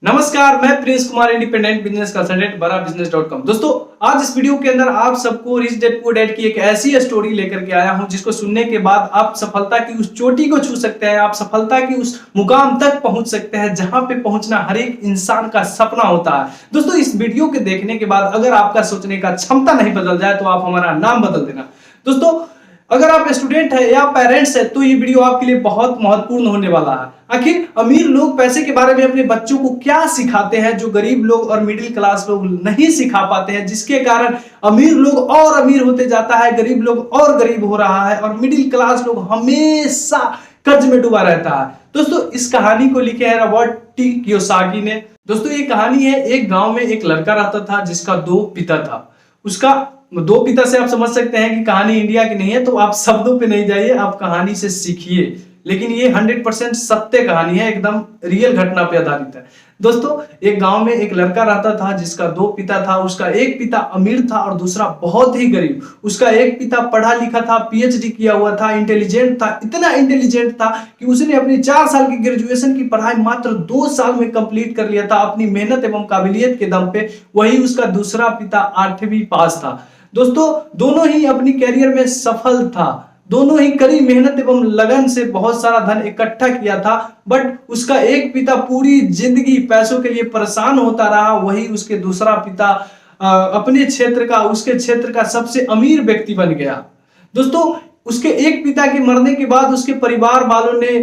नमस्कार, मैं Prince Kumar, independent business consultant barabusiness.com। दोस्तों, आज इस वीडियो के अंदर आप सबको रिच डैड पुअर डैड की एक ऐसी स्टोरी लेकर के आया हूं जिसको सुनने के बाद आप सफलता की उस चोटी को छू सकते हैं, आप सफलता की उस मुकाम तक पहुंच सकते हैं जहां पे पहुंचना हर एक इंसान का सपना होता है। दोस्तों, इस वीडियो के देखने के बाद अगर आपका सोचने का क्षमता नहीं बदल जाए तो आप हमारा नाम बदल देना। दोस्तों, अगर आप स्टूडेंट है या पेरेंट्स है तो ये वीडियो आपके लिए बहुत महत्वपूर्ण होने वाला है। आखिर अमीर लोग पैसे के बारे में अपने बच्चों को क्या सिखाते हैं जो गरीब लोग और मिडिल क्लास लोग नहीं सिखा पाते हैं, जिसके कारण अमीर लोग और अमीर होते जाता है, गरीब लोग और गरीब हो रहा है और मिडिल क्लास लोग हमेशा कर्ज में डूबा रहता है। दोस्तों, इस कहानी को लिखे है रॉबर्ट टी कियोसाकी ने। दोस्तों, ये कहानी है, एक गांव में एक लड़का रहता था जिसका दो पिता था। उसका दो पिता से आप समझ सकते हैं कि कहानी इंडिया की नहीं है, तो आप शब्दों पे नहीं जाइए, आप कहानी से सीखिए। लेकिन ये 100% सत्य कहानी है, एकदम रियल घटना पे आधारित है। दोस्तों, एक गांव में एक लड़का रहता था जिसका दो पिता था। उसका एक पिता अमीर था और दूसरा बहुत ही गरीब। उसका एक पिता पढ़ा लिखा था, पीएचडी किया हुआ था, इंटेलिजेंट था, इतना इंटेलिजेंट था कि उसने अपनी 4 साल की ग्रेजुएशन की पढ़ाई मात्र 2 साल में कंप्लीट कर लिया था अपनी मेहनत एवं काबिलियत के दम पे। वही उसका दूसरा पिता 8वीं पास था। दोस्तों, दोनों ही अपनी कैरियर में सफल था, दोनों ही कड़ी मेहनत एवं लगन से बहुत सारा धन इकट्ठा किया था। बट उसका एक पिता पूरी जिंदगी पैसों के लिए परेशान होता रहा। वही उसके दूसरा पिता अपने उसके क्षेत्र का सबसे अमीर व्यक्ति बन गया। दोस्तों, उसके एक पिता के मरने के बाद उसके परिवार वालों ने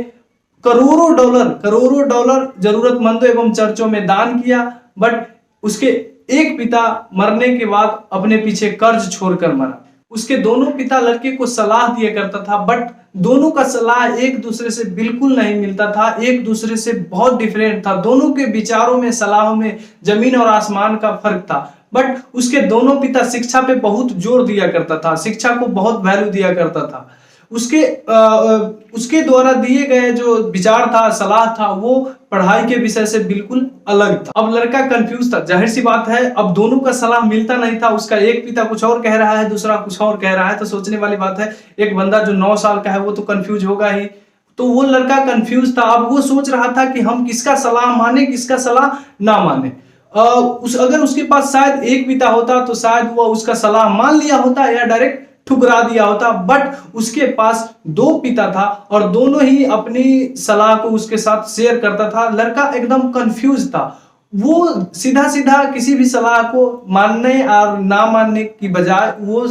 करोड़ों डॉलर जरूरतमंदों एवं चर्चों में दान किया। बट उसके एक पिता मरने के बाद अपने पीछे कर्ज छोड़कर मरा। उसके दोनों पिता लड़के को सलाह दिया करता था, बट दोनों का सलाह एक दूसरे से बिल्कुल नहीं मिलता था, एक दूसरे से बहुत डिफरेंट था। दोनों के विचारों में, सलाहों में जमीन और आसमान का फर्क था। बट उसके दोनों पिता शिक्षा पे बहुत जोर दिया करता था, शिक्षा को बहुत वैल्यू दिया करता था। उसके द्वारा दिए गए जो विचार था, सलाह था, वो पढ़ाई के विषय से बिल्कुल अलग था। अब लड़का कंफ्यूज था, जाहिर सी बात है, अब दोनों का सलाह मिलता नहीं था। उसका एक पिता कुछ और कह रहा है, दूसरा कुछ और कह रहा है, तो सोचने वाली बात है, एक बंदा जो 9 साल का है वो तो कंफ्यूज होगा ही। तो वो लड़का कंफ्यूज था। अब वो सोच रहा था कि हम किसका सलाह माने, किसका सलाह ना माने। अगर उसके पास शायद एक पिता होता तो शायद वो उसका सलाह मान लिया होता या डायरेक्ट ठुकरा दिया होता। बट उसके पास 2 पिता था और दोनों ही अपनी सलाह को उसके साथ शेयर करता था। लड़का एकदम कंफ्यूज था। वो सीधा सीधा किसी भी सलाह को मानने और ना मानने की बजाय वो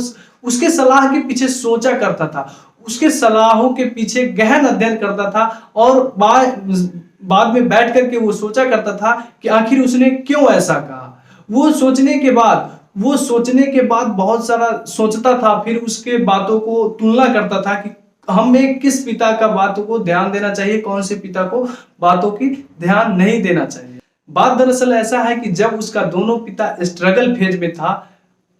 उसके सलाह के पीछे सोचा करता था, उसके सलाहों के पीछे गहन अध्ययन करता था और बाद में बैठ करके वो सोचा करता था कि आखिर उसने क्यों ऐसा कहा। वो सोचने के बाद बहुत सारा सोचता था, फिर उसके बातों को तुलना करता था कि हमें किस पिता का बातों को ध्यान देना चाहिए, कौन से पिता को बातों की ध्यान नहीं देना चाहिए। बात दरअसल ऐसा है कि जब उसका दोनों पिता स्ट्रगल फेज में था,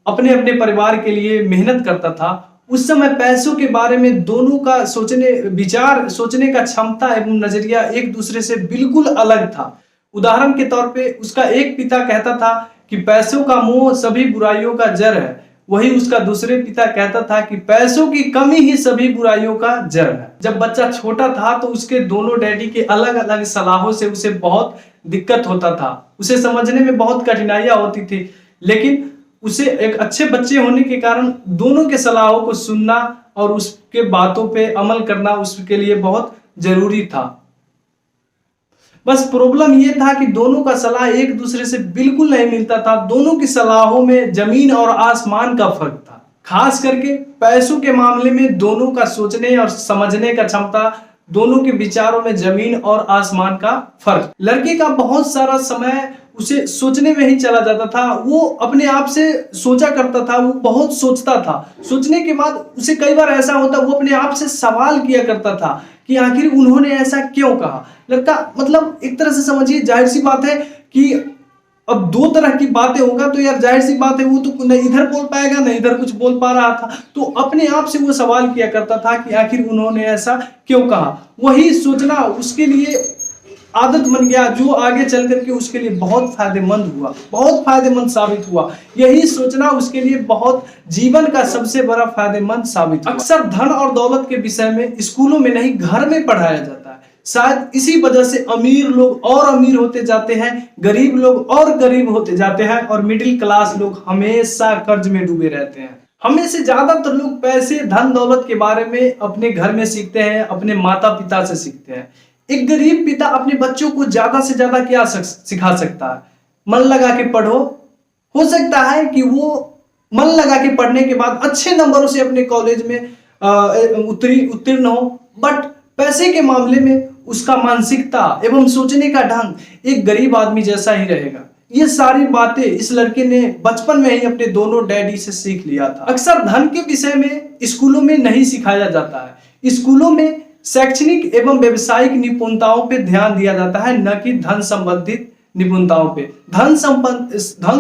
अपने अपने परिवार के लिए मेहनत करता था, उस समय पैसों के बारे में दोनों का सोचने का क्षमता एवं नजरिया एक दूसरे से बिल्कुल अलग था। उदाहरण के तौर पे उसका एक पिता कहता था कि पैसों का मोह सभी बुराइयों का जड़ है। वही उसका दूसरे पिता कहता था कि पैसों की कमी ही सभी बुराइयों का जड़ है। जब बच्चा छोटा था तो उसके दोनों डैडी के अलग अलग सलाहों से उसे बहुत दिक्कत होता था, उसे समझने में बहुत कठिनाइयां होती थी। लेकिन उसे एक अच्छे बच्चे होने के कारण दोनों के सलाहों को सुनना और उसके बातों पे अमल करना उसके लिए बहुत जरूरी था। बस प्रॉब्लम ये था कि दोनों का सलाह एक दूसरे से बिल्कुल नहीं मिलता था। दोनों की सलाहों में जमीन और आसमान का फर्क था। खास करके पैसों के मामले में दोनों का सोचने और समझने का क्षमता, दोनों के विचारों में जमीन और आसमान का फर्क। लड़के का बहुत सारा समय उसे सोचने में ही चला जाता था। वो अपने आप से सोचा करता था, वो बहुत सोचता था। सोचने के बाद उसे कई बार ऐसा होता, वो अपने आप से सवाल किया करता था कि आखिर उन्होंने ऐसा क्यों कहा। लड़का मतलब एक तरह से समझिए, जाहिर सी बात है कि अब 2 तरह की बातें होगा तो यार जाहिर सी बात है वो तो न इधर बोल पाएगा न इधर कुछ बोल पा रहा था। तो अपने आप से वो सवाल किया करता था कि आखिर उन्होंने ऐसा क्यों कहा। वही सोचना उसके लिए आदत बन गया, जो आगे चल करके उसके लिए बहुत फायदेमंद हुआ, बहुत फायदेमंद साबित हुआ। यही सोचना उसके लिए बहुत जीवन का सबसे बड़ा फायदेमंद साबित हुआ। अक्सर धन और दौलत के विषय में स्कूलों में नहीं, घर में पढ़ाया जाता है। शायद इसी वजह से अमीर लोग और अमीर होते जाते हैं, गरीब लोग और गरीब होते जाते हैं और मिडिल क्लास लोग हमेशा कर्ज में डूबे रहते हैं। हमें से ज्यादातर लोग पैसे धन दौलत के बारे में अपने घर में सीखते हैं, अपने माता पिता से सीखते हैं। एक गरीब पिता अपने बच्चों को ज्यादा से ज्यादा क्या सिखा सकता है? मन लगा के पढ़ो। हो सकता है कि वो मन लगा के पढ़ने के बाद अच्छे नंबरों से अपने कॉलेज में उत्तीर्ण हो, बट पैसे के मामले में उसका मानसिकता एवं सोचने का ढंग एक गरीब आदमी जैसा ही रहेगा। ये सारी बातें इस लड़के ने बचपन में ही अपने दोनों डैडी से सीख लिया था। अक्सर धन के विषय में स्कूलों में नहीं सिखाया जाता है। स्कूलों में शैक्षणिक एवं व्यवसायिक निपुणताओं पे ध्यान दिया जाता है, न कि धन संबंधित निपुणताओं पे। धन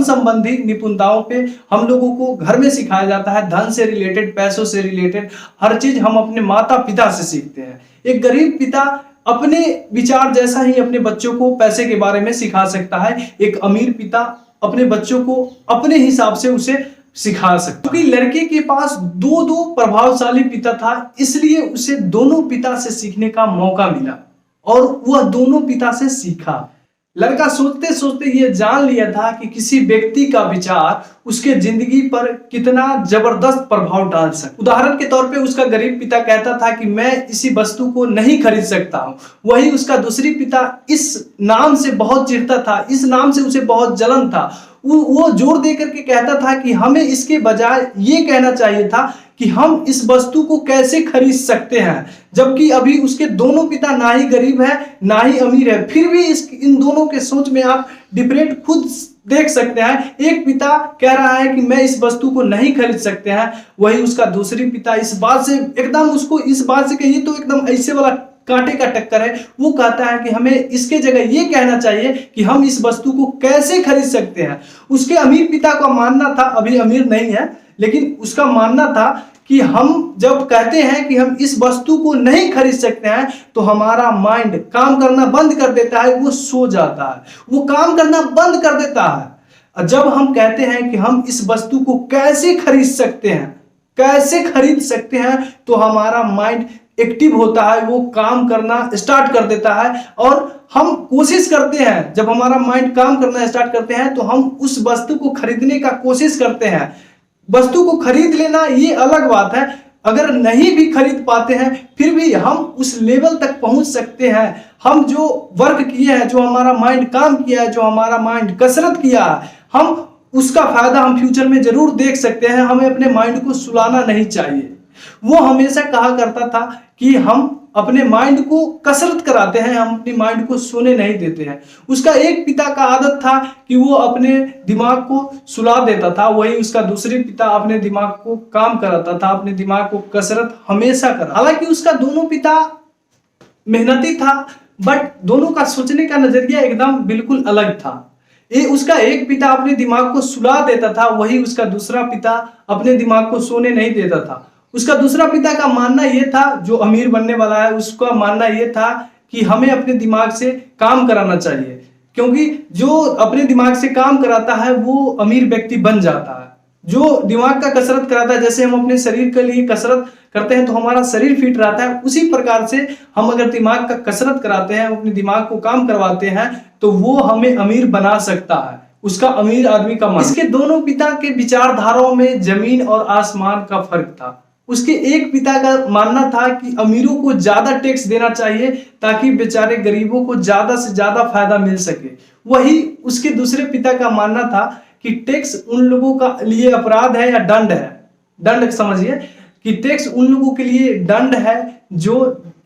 संबंधी निपुणताओं पे हम लोगों को घर में सिखाया जाता है। धन से रिलेटेड, पैसों से रिलेटेड हर चीज हम अपने माता पिता से सीखते हैं। एक गरीब पिता अपने विचार जैसा ही अपने बच्चों को पैसे के बारे में सिखा सकता है। एक अमीर पिता अपने बच्चों को अपने हिसाब से उसे सिखा सकता है। क्योंकि लड़के के पास दो प्रभावशाली पिता था, इसलिए उसे दोनों पिता से सीखने का मौका मिला और वह दोनों पिता से सीखा। लड़का सोचते सोचते ये जान लिया था कि किसी व्यक्ति का विचार उसके जिंदगी पर कितना जबरदस्त प्रभाव डाल सकता। उदाहरण के तौर पे उसका गरीब पिता कहता था कि मैं इसी वस्तु को नहीं खरीद सकता हूँ, वही उसका दूसरी पिता इस नाम से बहुत चिढ़ता था, इस नाम से उसे बहुत जलन था। वो जोर दे करके कहता था कि हमें इसके बजाय ये कहना चाहिए था कि हम इस वस्तु को कैसे खरीद सकते हैं, जबकि अभी उसके दोनों पिता ना ही गरीब है ना ही अमीर है। फिर भी इन दोनों के सोच में आप डिफरेंट खुद देख सकते हैं। एक पिता कह रहा है कि मैं इस वस्तु को नहीं खरीद सकते हैं, वही उसका दूसरी पिता इस बात से एकदम उसको इस बात से कहिए तो एकदम ऐसे वाला कांटे का टक्कर है। वो कहता है कि हमें इसके जगह ये कहना चाहिए कि हम इस वस्तु को कैसे खरीद सकते हैं। उसके अमीर पिता का मानना था, अभी अमीर नहीं है, लेकिन उसका मानना था कि हम जब कहते हैं कि हम इस वस्तु को नहीं खरीद सकते हैं तो हमारा माइंड काम करना बंद कर देता है, वो सो जाता है, वो काम करना बंद कर देता है। जब हम कहते हैं कि हम इस वस्तु को कैसे खरीद सकते हैं तो हमारा माइंड एक्टिव होता है, वो काम करना स्टार्ट कर देता है और हम कोशिश करते हैं। जब हमारा माइंड काम करना स्टार्ट करते हैं तो हम उस वस्तु को खरीदने का कोशिश करते हैं। वस्तु को खरीद लेना ये अलग बात है, अगर नहीं भी खरीद पाते हैं फिर भी हम उस लेवल तक पहुंच सकते हैं। हम जो वर्क किए हैं, जो हमारा माइंड काम किया है, जो हमारा माइंड कसरत किया है, हम उसका फायदा हम फ्यूचर में जरूर देख सकते हैं। हमें अपने माइंड को सुलाना नहीं चाहिए। वो हमेशा कहा करता था कि हम अपने माइंड को कसरत कराते हैं, हम अपनी माइंड को सोने नहीं देते हैं। उसका एक पिता का आदत था कि वो अपने दिमाग को सुला देता था, वही उसका दूसरे पिता अपने दिमाग को काम कराता था, अपने दिमाग को कसरत हमेशा करा। हालांकि उसका दोनों पिता मेहनती था, बट दोनों का सोचने का नजरिया एकदम बिल्कुल अलग था। उसका एक पिता अपने दिमाग को सुला देता था, वही उसका दूसरा पिता अपने दिमाग को सोने नहीं देता था। उसका दूसरा पिता का मानना यह था, जो अमीर बनने वाला है, उसका मानना यह था कि हमें अपने दिमाग से काम कराना चाहिए, क्योंकि जो अपने दिमाग से काम कराता है वो अमीर व्यक्ति बन जाता है। जो दिमाग का कसरत कराता है, जैसे हम अपने शरीर के लिए कसरत करते हैं तो हमारा शरीर फिट रहता है, उसी प्रकार से हम अगर दिमाग का कसरत कराते हैं, अपने दिमाग को काम करवाते हैं तो वो हमें अमीर बना सकता है। उसका अमीर आदमी का मानना। इसके दोनों पिता के विचारधाराओं में जमीन और आसमान का फर्क था। उसके एक पिता का मानना था कि अमीरों को ज्यादा टैक्स देना चाहिए ताकि बेचारे गरीबों को ज्यादा से ज्यादा फायदा मिल सके। वही उसके दूसरे पिता का मानना था कि टैक्स उन लोगों का लिए अपराध है या दंड है। दंड समझिए कि टैक्स उन लोगों के लिए दंड है जो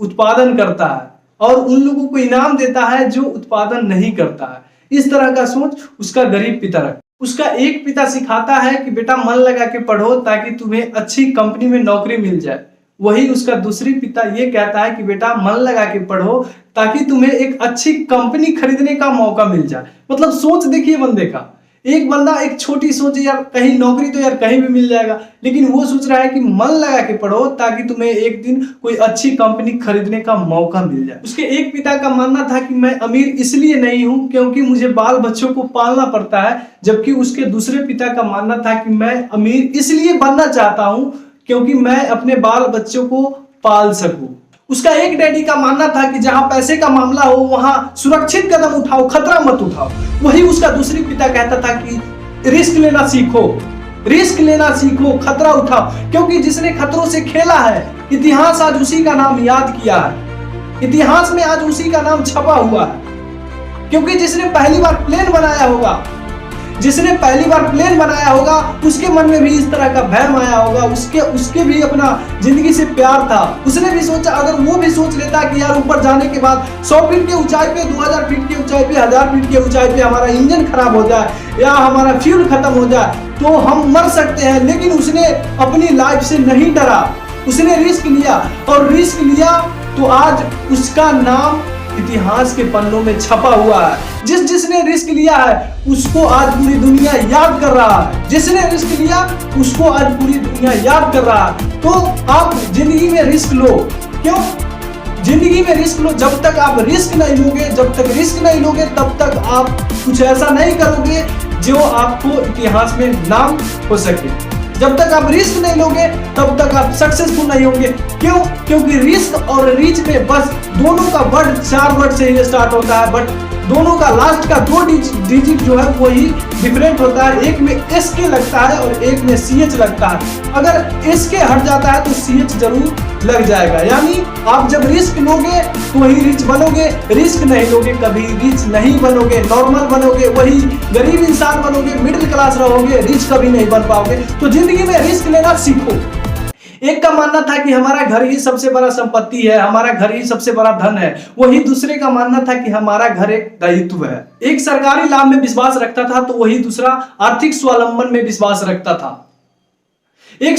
उत्पादन करता है और उन लोगों को इनाम देता है जो उत्पादन नहीं करता है। इस तरह का सोच उसका गरीब पिता रखता। उसका एक पिता सिखाता है कि बेटा मन लगा के पढ़ो ताकि तुम्हें अच्छी कंपनी में नौकरी मिल जाए, वही उसका दूसरी पिता ये कहता है कि बेटा मन लगा के पढ़ो ताकि तुम्हें एक अच्छी कंपनी खरीदने का मौका मिल जाए। मतलब सोच देखिए बंदे का, एक बंदा एक छोटी सोच, यार कहीं नौकरी तो यार कहीं भी मिल जाएगा, लेकिन वो सोच रहा है कि मन लगा के पढ़ो ताकि तुम्हें एक दिन कोई अच्छी कंपनी खरीदने का मौका मिल जाए। उसके एक पिता का मानना था कि मैं अमीर इसलिए नहीं हूं क्योंकि मुझे बाल बच्चों को पालना पड़ता है, जबकि उसके दूसरे पिता का मानना था कि मैं अमीर इसलिए बनना चाहता हूं क्योंकि मैं अपने बाल बच्चों को पाल सकूं। उसका एक डैडी का मानना था कि जहां पैसे का मामला हो वहां सुरक्षित कदम उठाओ, खतरा मत उठाओ। वही उसका दूसरी पिता कहता था कि रिस्क लेना सीखो, रिस्क लेना सीखो, खतरा उठाओ, क्योंकि जिसने खतरों से खेला है इतिहास आज उसी का नाम याद किया है, इतिहास में आज उसी का नाम छपा हुआ है। क्योंकि जिसने पहली बार प्लेन बनाया होगा, जिसने पहली बार प्लेन बनाया होगा, उसके मन में भी इस तरह का भय आया होगा, उसके भी अपना जिंदगी से प्यार था। उसने भी सोचा, अगर वो भी सोच लेता कि यार ऊपर जाने के बाद 100 फीट की ऊंचाई पे, 2000 फीट की ऊंचाई पे, 1000 फीट की ऊंचाई पे हमारा इंजन खराब हो जाए या हमारा फ्यूल खत्म हो जाए तो हम मर सकते हैं, लेकिन उसने अपनी लाइफ से नहीं डरा, उसने रिस्क लिया, और रिस्क लिया तो आज उसका नाम इतिहास के पन्नों में छपा हुआ है। जिसने रिस्क लिया है उसको आज पूरी दुनिया याद कर रहा है, जिसने रिस्क लिया उसको आज पूरी दुनिया याद कर रहा है। तो आप जिंदगी में रिस्क लो, क्यों? जिंदगी में रिस्क लो। जब तक आप रिस्क नहीं लोगे, जब तक रिस्क नहीं लोगे, तब तक आप कुछ ऐसा नहीं करोगे जो आपको इतिहास में नाम हो सके। जब तक आप रिस्क नहीं लोगे तब तक आप सक्सेसफुल नहीं होंगे। क्यों? क्योंकि रिस्क और रीच में बस दोनों का वर्ड 4 वर्ड से ही स्टार्ट होता है, बट दोनों का लास्ट का 2 डिजिट जो है वही डिफरेंट होता है। एक में एस के लगता है और एक में CH लगता है। अगर एस के हट जाता है तो CH जरूर लग जाएगा। यानी आप जब रिस्क लोगे तो ही रिच बनोगे, रिस्क नहीं लोगे कभी रिच नहीं बनोगे, नॉर्मल बनोगे, वही गरीब इंसान बनोगे, मिडिल क्लास रहोगे, रिच कभी नहीं बन पाओगे। तो जिंदगी में रिस्क लेना सीखो। एक का मानना था कि हमारा घर ही सबसे बड़ा संपत्ति है, हमारा घर ही सबसे बड़ा धन है, वही दूसरे का मानना था कि हमारा घर एक दायित्व है। एक सरकारी लाभ में विश्वास रखता था तो वही दूसरा आर्थिक स्वावलंबन में विश्वास रखता था। एक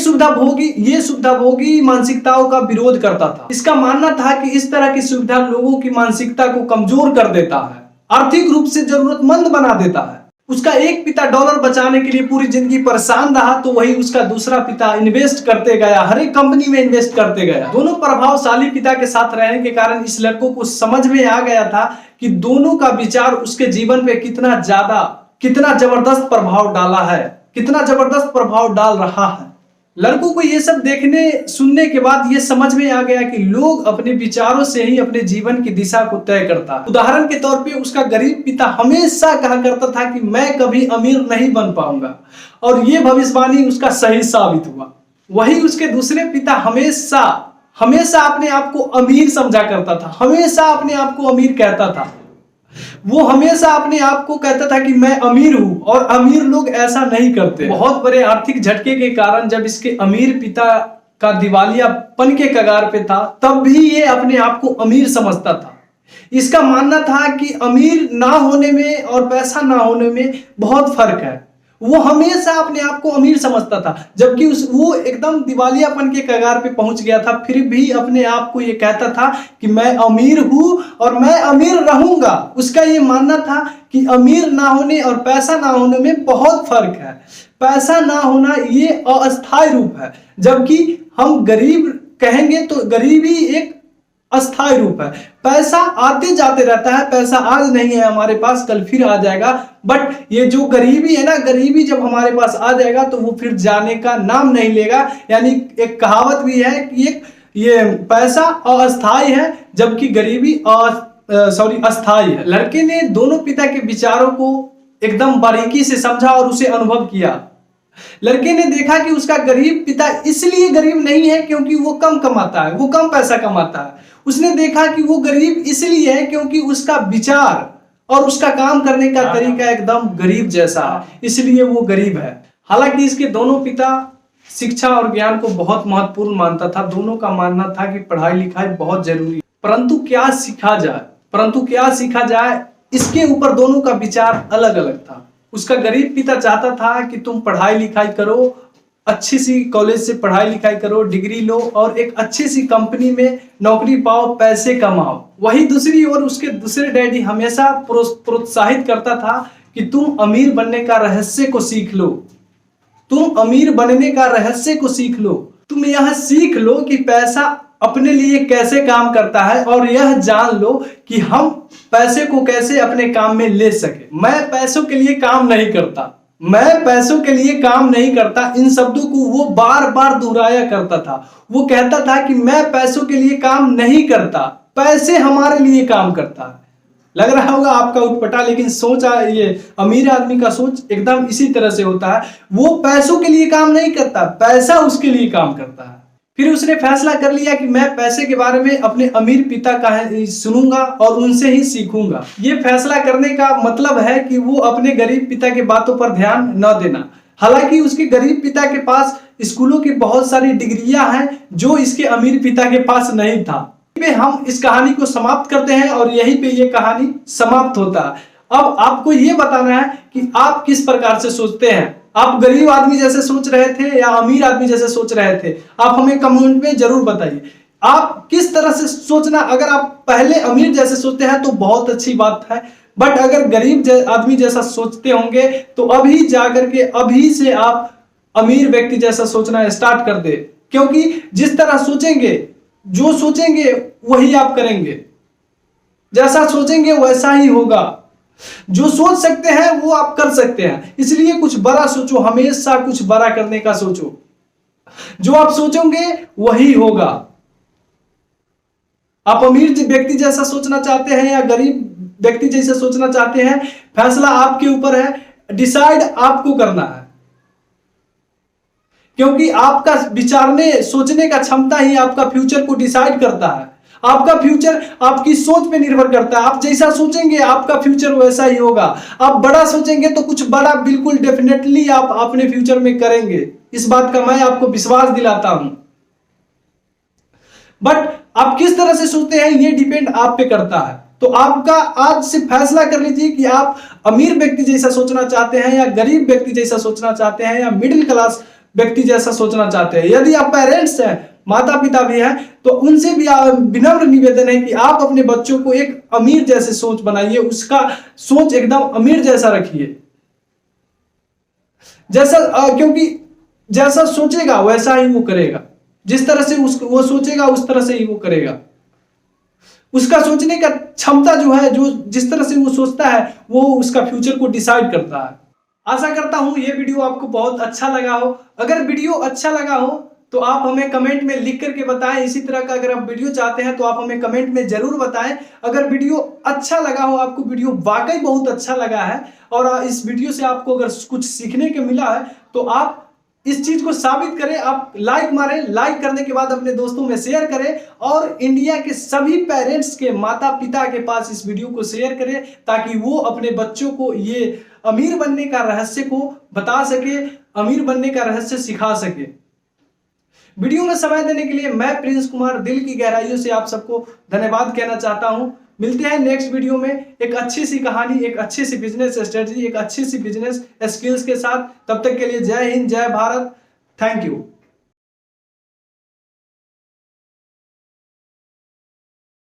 ये सुविधाभोगी मानसिकताओं का विरोध करता था। इसका मानना था कि इस तरह की सुविधा लोगों की मानसिकता को कमजोर कर देता है, आर्थिक रूप से जरूरतमंद बना देता है। उसका एक पिता डॉलर बचाने के लिए पूरी जिंदगी परेशान रहा तो वही उसका दूसरा पिता इन्वेस्ट करते गया, हर एक कंपनी में इन्वेस्ट करते गया। दोनों प्रभावशाली पिता के साथ रहने के कारण इस लड़कों को समझ में आ गया था कि दोनों का विचार उसके जीवन पे कितना जबरदस्त प्रभाव डाला है, कितना जबरदस्त प्रभाव डाल रहा है। लड़कों को ये सब देखने सुनने के बाद ये समझ में आ गया कि लोग अपने विचारों से ही अपने जीवन की दिशा को तय करता है। उदाहरण के तौर पे उसका गरीब पिता हमेशा कहा करता था कि मैं कभी अमीर नहीं बन पाऊंगा, और ये भविष्यवाणी उसका सही साबित हुआ। वही उसके दूसरे पिता हमेशा अपने आप को अमीर समझा करता था, हमेशा अपने आप को अमीर कहता था। वो हमेशा अपने आप को कहता था कि मैं अमीर हूं, और अमीर लोग ऐसा नहीं करते। बहुत बड़े आर्थिक झटके के कारण जब इसके अमीर पिता का दिवालियापन के कगार पे था, तब भी ये अपने आप को अमीर समझता था। इसका मानना था कि अमीर ना होने में और पैसा ना होने में बहुत फर्क है। वो हमेशा अपने आप को अमीर समझता था, जबकि वो एकदम दिवालियापन के कगार पे पहुंच गया था, फिर भी अपने आप को ये कहता था कि मैं अमीर हूं और मैं अमीर रहूंगा। उसका ये मानना था कि अमीर ना होने और पैसा ना होने में बहुत फर्क है। पैसा ना होना ये अस्थायी रूप है, जबकि हम गरीब कहेंगे तो गरीबी एक अस्थायी रूप है। पैसा आते जाते रहता है, पैसा आज नहीं है हमारे पास, कल फिर आ जाएगा। बट ये जो गरीबी है ना, गरीबी जब हमारे पास आ जाएगा तो वो फिर जाने का नाम नहीं लेगा। यानी एक कहावत भी है कि ये पैसा अस्थायी है जबकि गरीबी अस्थायी है। लड़के ने दोनों पिता के विचारों को एकदम बारीकी से समझा और उसे अनुभव किया। लड़के ने देखा कि उसका गरीब पिता इसलिए गरीब नहीं है क्योंकि वो कम कमाता है, वो कम पैसा कमाता है। उसने देखा कि वो गरीब इसलिए है क्योंकि उसका विचार और उसका काम करने का तरीका एकदम गरीब जैसा है, इसलिए वो गरीब है। हालांकि इसके दोनों पिता शिक्षा और ज्ञान को बहुत महत्वपूर्ण मानता था। दोनों का मानना था कि पढ़ाई लिखाई बहुत जरूरी है, परंतु क्या सीखा जाए इसके ऊपर दोनों का विचार अलग अलग था। उसका गरीब पिता चाहता था कि तुम पढ़ाई लिखाई करो, अच्छी सी कॉलेज से पढ़ाई लिखाई करो, डिग्री लो और एक अच्छी सी कंपनी में नौकरी पाओ, पैसे कमाओ। वही दूसरी ओर उसके दूसरे डैडी हमेशा प्रोत्साहित करता था कि तुम अमीर बनने का रहस्य को सीख लो, तुम अमीर बनने का रहस्य को सीख लो। तुम यह सीख लो कि पैसा अपने लिए कैसे काम करता है और यह जान लो कि हम पैसे को कैसे अपने काम में ले सके। मैं पैसों के लिए काम नहीं करता, मैं पैसों के लिए काम नहीं करता, इन शब्दों को वो बार बार दोहराया करता था। वो कहता था कि मैं पैसों के लिए काम नहीं करता, पैसे हमारे लिए काम करता है। लग रहा होगा आपका उटपटा, लेकिन सोच ये अमीर आदमी का सोच एकदम इसी तरह से होता है। वो पैसों के लिए काम नहीं करता, पैसा उसके लिए काम करता है। फिर उसने फैसला कर लिया कि मैं पैसे के बारे में अपने अमीर पिता का सुनूंगा और उनसे ही सीखूंगा। ये फैसला करने का मतलब है कि वो अपने गरीब पिता के बातों पर ध्यान न देना। हालांकि उसके गरीब पिता के पास स्कूलों की बहुत सारी डिग्रियां हैं जो इसके अमीर पिता के पास नहीं था। पे हम इस कहानी को समाप्त करते हैं और यहीं पे ये कहानी समाप्त होता है। अब आपको ये बताना है कि आप किस प्रकार से सोचते हैं। आप गरीब आदमी जैसे सोच रहे थे या अमीर आदमी जैसे सोच रहे थे, आप हमें कमेंट में जरूर बताइए आप किस तरह से सोचना। अगर आप पहले अमीर जैसे सोचते हैं तो बहुत अच्छी बात है, बट अगर गरीब आदमी जैसा सोचते होंगे तो अभी जाकर के अभी से आप अमीर व्यक्ति जैसा सोचना स्टार्ट कर दे, क्योंकि जिस तरह सोचेंगे, जो सोचेंगे वही आप करेंगे, जैसा सोचेंगे वैसा ही होगा। जो सोच सकते हैं वो आप कर सकते हैं, इसलिए कुछ बड़ा सोचो, हमेशा कुछ बड़ा करने का सोचो। जो आप सोचोगे वही होगा। आप अमीर व्यक्ति जैसा सोचना चाहते हैं या गरीब व्यक्ति जैसा सोचना चाहते हैं, फैसला आपके ऊपर है, डिसाइड आपको करना है, क्योंकि आपका विचारने सोचने का क्षमता ही आपका फ्यूचर को डिसाइड करता है। आपका फ्यूचर आपकी सोच पे निर्भर करता है। आप जैसा सोचेंगे आपका फ्यूचर वैसा ही होगा। आप बड़ा सोचेंगे तो कुछ बड़ा बिल्कुल डेफिनेटली आप अपने फ्यूचर में करेंगे, इस बात का मैं आपको विश्वास दिलाता हूं। बट आप किस तरह से सोचते हैं ये डिपेंड आप पे करता है। तो आपका आज से फैसला कर लीजिए कि आप अमीर व्यक्ति जैसा सोचना चाहते हैं या गरीब व्यक्ति जैसा सोचना चाहते हैं या मिडिल क्लास व्यक्ति जैसा सोचना चाहते हैं। यदि आप पेरेंट्स हैं, माता पिता भी हैं, तो उनसे भी विनम्र निवेदन है कि आप अपने बच्चों को एक अमीर जैसे सोच बनाइए, उसका सोच एकदम अमीर जैसा रखिए। जैसा क्योंकि जैसा सोचेगा वैसा ही वो करेगा, जिस तरह से वो सोचेगा उस तरह से ही वो करेगा। उसका सोचने का क्षमता जो है, जो जिस तरह से वो सोचता है वो उसका फ्यूचर को डिसाइड करता है। आशा करता हूं ये वीडियो आपको बहुत अच्छा लगा हो। अगर वीडियो अच्छा लगा हो तो आप हमें कमेंट में लिख करके बताएं। इसी तरह का अगर आप वीडियो चाहते हैं तो आप हमें कमेंट में जरूर बताएं। अगर वीडियो अच्छा लगा हो, आपको वीडियो वाकई बहुत अच्छा लगा है और इस वीडियो से आपको अगर कुछ सीखने को मिला है तो आप इस चीज को साबित करें, आप लाइक मारें। लाइक करने के बाद अपने दोस्तों में शेयर करें और इंडिया के सभी पेरेंट्स के माता पिता के पास इस वीडियो को शेयर करें, ताकि वो अपने बच्चों को ये अमीर बनने का रहस्य को बता सके, अमीर बनने का रहस्य सिखा सके। वीडियो में समय देने के लिए मैं प्रिंस कुमार दिल की गहराइयों से आप सबको धन्यवाद कहना चाहता हूं। मिलते हैं नेक्स्ट वीडियो में एक अच्छी सी कहानी, एक अच्छी सी बिजनेस स्ट्रेटजी, एक अच्छी सी बिजनेस स्किल्स के साथ। तब तक के लिए जय हिंद, जय भारत, थैंक यू।